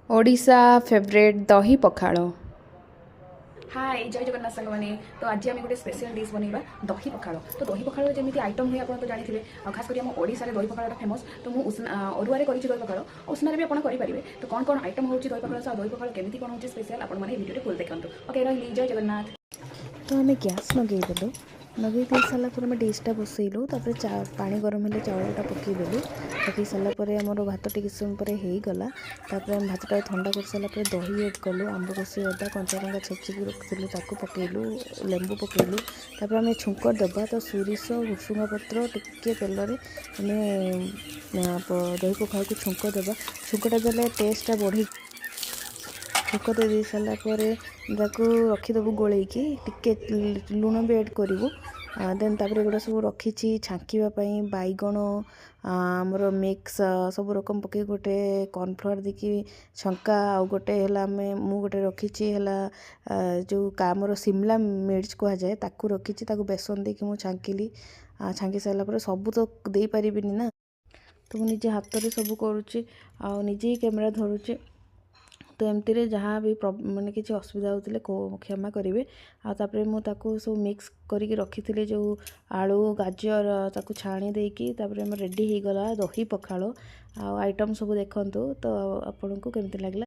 Odisha favourite दही पखाड़। हाय जय जगन्नाथ सांग मैंने तो आज आम गोटे स्पेशल डिश बनवा दही पखाड़। तो दही पखाड़ जमी आइटम हुए आप तो जानते हैं खास कर ओडिशा दही पखाड़ा फेमस। तो मुझे अरुआ कर दही पखाड़ उष्ण भी आप करेंगे। तो कौन कौन आइटम होची दही पखाड़ दही पखाड़ केमी कौन हो स्पेशल आप भिडियो फुल देखते। ओके रही जय जगन्नाथ। तो आम गैस लगे लगे दे सारापर आम डिशटा बसैलु पा गरम है चाउलटा पकईदेलु पकई सारापर आम भात टी समय पर होगला आम भातटा ठंडा कर सारापर दही एड कलु आंब कषि अदा कंचा लंका छेचिकी रखिलु ताकू पकईलु लेंबू पकईलु आम छुंक देवा तो सोरिष भुसुंगा पत्र टिके तेल आम दही पखाड़ को छुंक देवा छुंकटा देले टेस्टा बढ़ी छुक दे सारापर रखीदेबू गोलैकी टिके लुण भी ऐड करूँ देन तापर एगुड़ा सब रखी छाँकीवाई बैगण आमर मिक्स सब रकम पक गोटे कॉर्नफ्लोर देखी छंका आउ गोटे है मु गोटे रखी जो आमर सिमला मिर्च कहुए ताकू रखी बेसन देखी मुझे छाँकिली छाँकी सारापर सब तो दे पारिनी ना तो मुझे निजे हाथ में सब करुच्ची आ निजे ही कैमेरा धरुचे तो एमती जहाँ भी माने किसी असुविधा होते क्षमा करेंगे आतापर मुझे सब मिक्स करके रखी जो आलू गाजर ताकू छाणी देकी रेडी हो गला दही पखाड़ आइटम सब देखु तो आपन को केमती लगला।